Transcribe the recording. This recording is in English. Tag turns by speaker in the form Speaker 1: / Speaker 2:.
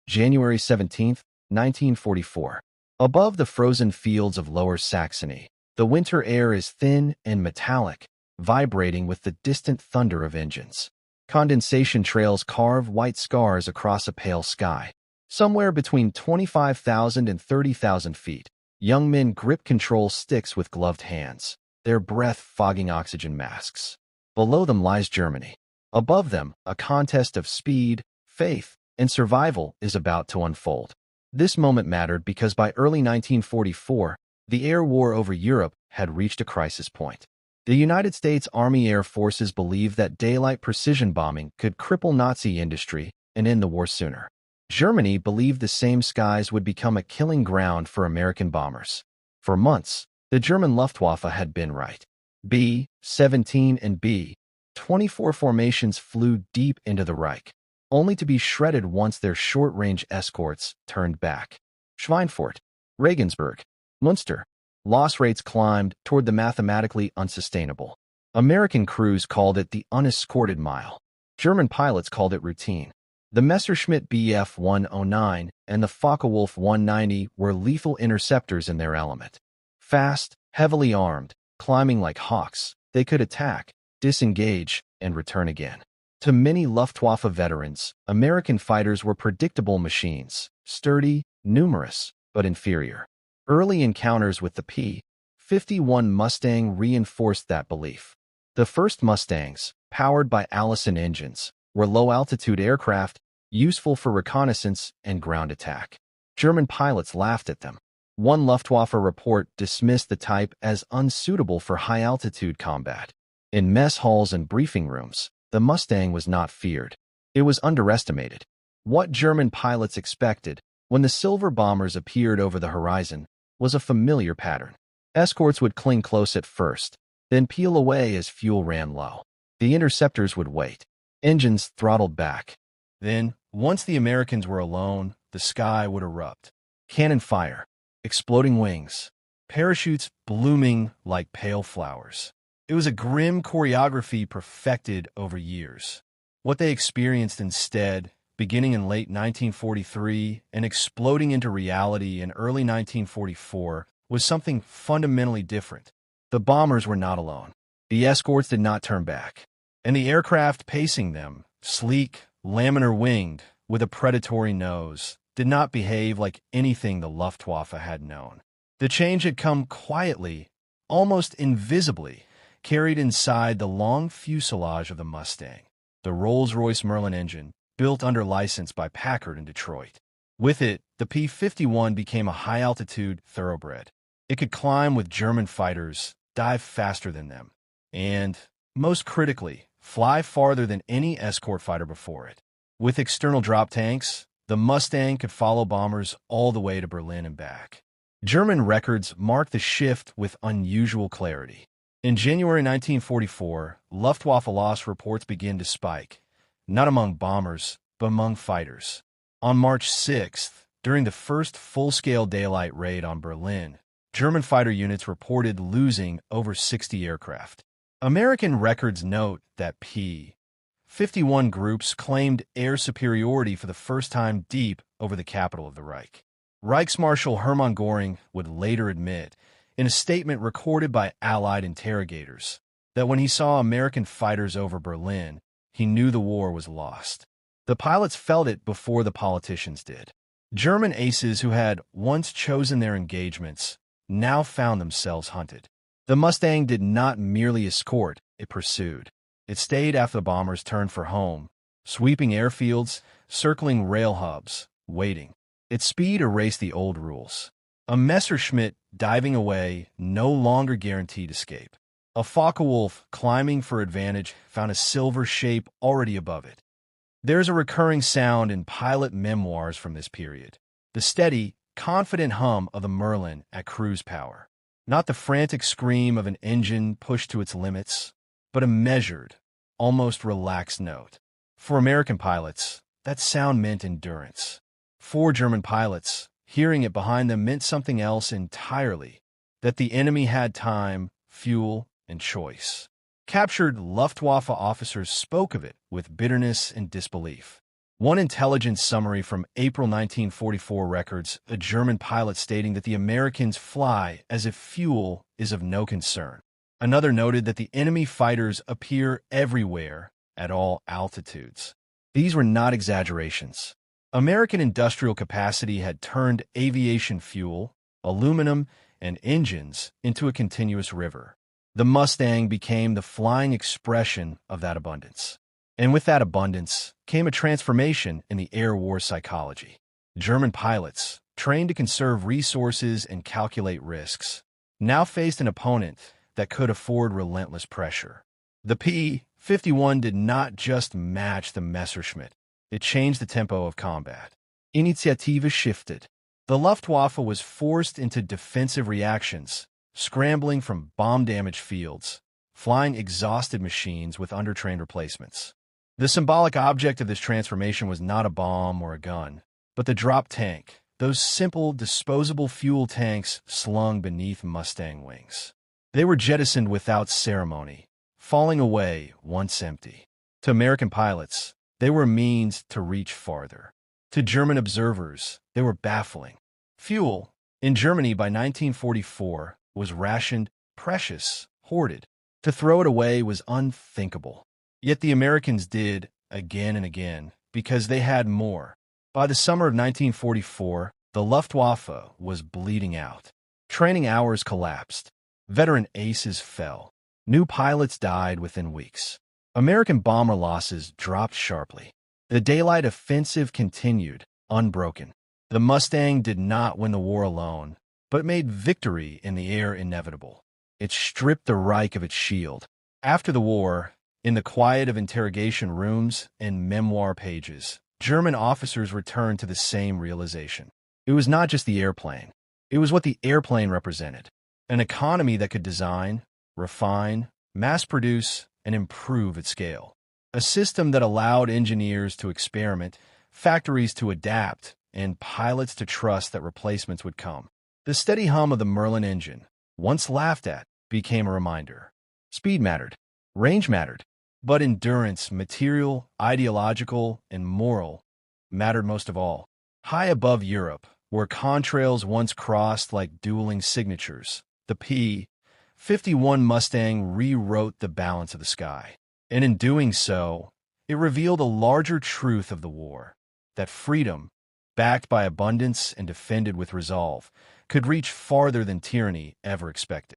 Speaker 1: January 17, 1944. Above the frozen fields of Lower Saxony, the winter air is thin and metallic, vibrating with the distant thunder of engines. Condensation trails carve white scars across a pale sky. Somewhere between 25,000 and 30,000 feet, young men grip control sticks with gloved hands, their breath fogging oxygen masks. Below them lies Germany. Above them, a contest of speed, faith, and survival is about to unfold. This moment mattered because by early 1944, the air war over Europe had reached a crisis point. The United States Army Air Forces believed that daylight precision bombing could cripple Nazi industry and end the war sooner. Germany believed the same skies would become a killing ground for American bombers. For months, the German Luftwaffe had been right. B-17 and B-24 formations flew deep into the Reich, only to be shredded once their short-range escorts turned back. Schweinfurt, Regensburg, Munster. Loss rates climbed toward the mathematically unsustainable. American crews called it the unescorted mile. German pilots called it routine. The Messerschmitt Bf 109 and the Focke-Wulf 190 were lethal interceptors in their element. Fast, heavily armed, climbing like hawks, they could attack, disengage, and return again. To many Luftwaffe veterans, American fighters were predictable machines, sturdy, numerous, but inferior. Early encounters with the P-51 Mustang reinforced that belief. The first Mustangs, powered by Allison engines, were low-altitude aircraft, useful for reconnaissance and ground attack. German pilots laughed at them. One Luftwaffe report dismissed the type as unsuitable for high-altitude combat. In mess halls and briefing rooms, the Mustang was not feared. It was underestimated. What German pilots expected, when the silver bombers appeared over the horizon, was a familiar pattern. Escorts would cling close at first, then peel away as fuel ran low. The interceptors would wait. Engines throttled back. Then, once the Americans were alone, the sky would erupt. Cannon fire, exploding wings, parachutes blooming like pale flowers. It was a grim choreography perfected over years. What they experienced instead, beginning in late 1943 and exploding into reality in early 1944, was something fundamentally different. The bombers were not alone. The escorts did not turn back. And the aircraft pacing them, sleek, laminar-winged, with a predatory nose, did not behave like anything the Luftwaffe had known. The change had come quietly, almost invisibly, carried inside the long fuselage of the Mustang, the Rolls-Royce Merlin engine, built under license by Packard in Detroit. With it, the P-51 became a high-altitude thoroughbred. It could climb with German fighters, dive faster than them, and, most critically, fly farther than any escort fighter before it. With external drop tanks, the Mustang could follow bombers all the way to Berlin and back. German records marked the shift with unusual clarity. In January 1944, Luftwaffe loss reports began to spike, not among bombers, but among fighters. On March 6th, during the first full-scale daylight raid on Berlin, German fighter units reported losing over 60 aircraft. American records note that P-51 groups claimed air superiority for the first time deep over the capital of the Reich. Reichsmarshal Hermann Göring would later admit, in a statement recorded by Allied interrogators, that when he saw American fighters over Berlin, he knew the war was lost. The pilots felt it before the politicians did. German aces who had once chosen their engagements now found themselves hunted. The Mustang did not merely escort, it pursued. It stayed after the bombers turned for home, sweeping airfields, circling rail hubs, waiting. Its speed erased the old rules. A Messerschmitt diving away no longer guaranteed escape. A Focke-Wulf climbing for advantage found a silver shape already above it. There's a recurring sound in pilot memoirs from this period. The steady, confident hum of the Merlin at cruise power. Not the frantic scream of an engine pushed to its limits, but a measured, almost relaxed note. For American pilots, that sound meant endurance. For German pilots, hearing it behind them meant something else entirely, that the enemy had time, fuel, and choice. Captured Luftwaffe officers spoke of it with bitterness and disbelief. One intelligence summary from April 1944 records a German pilot stating that the Americans fly as if fuel is of no concern. Another noted that the enemy fighters appear everywhere at all altitudes. These were not exaggerations. American industrial capacity had turned aviation fuel, aluminum, and engines into a continuous river. The Mustang became the flying expression of that abundance. And with that abundance came a transformation in the air war psychology. German pilots, trained to conserve resources and calculate risks, now faced an opponent that could afford relentless pressure. The P-51 did not just match the Messerschmitt, it changed the tempo of combat. Initiative shifted. The Luftwaffe was forced into defensive reactions, scrambling from bomb-damaged fields, flying exhausted machines with undertrained replacements. The symbolic object of this transformation was not a bomb or a gun, but the drop tank, those simple, disposable fuel tanks slung beneath Mustang wings. They were jettisoned without ceremony, falling away once empty. To American pilots, they were a means to reach farther. To German observers, they were baffling. Fuel, in Germany by 1944, was rationed, precious, hoarded. To throw it away was unthinkable. Yet the Americans did, again and again, because they had more. By the summer of 1944, the Luftwaffe was bleeding out. Training hours collapsed. Veteran aces fell. New pilots died within weeks. American bomber losses dropped sharply. The daylight offensive continued, unbroken. The Mustang did not win the war alone, but made victory in the air inevitable. It stripped the Reich of its shield. After the war, in the quiet of interrogation rooms and memoir pages, German officers returned to the same realization. It was not just the airplane. It was what the airplane represented. An economy that could design, refine, mass-produce, and improve at scale. A system that allowed engineers to experiment, factories to adapt, and pilots to trust that replacements would come. The steady hum of the Merlin engine, once laughed at, became a reminder. Speed mattered. Range mattered. But endurance, material, ideological, and moral, mattered most of all. High above Europe, where contrails once crossed like dueling signatures, the P-51 Mustang rewrote the balance of the sky. And in doing so, it revealed a larger truth of the war, that freedom, backed by abundance and defended with resolve, could reach farther than tyranny ever expected.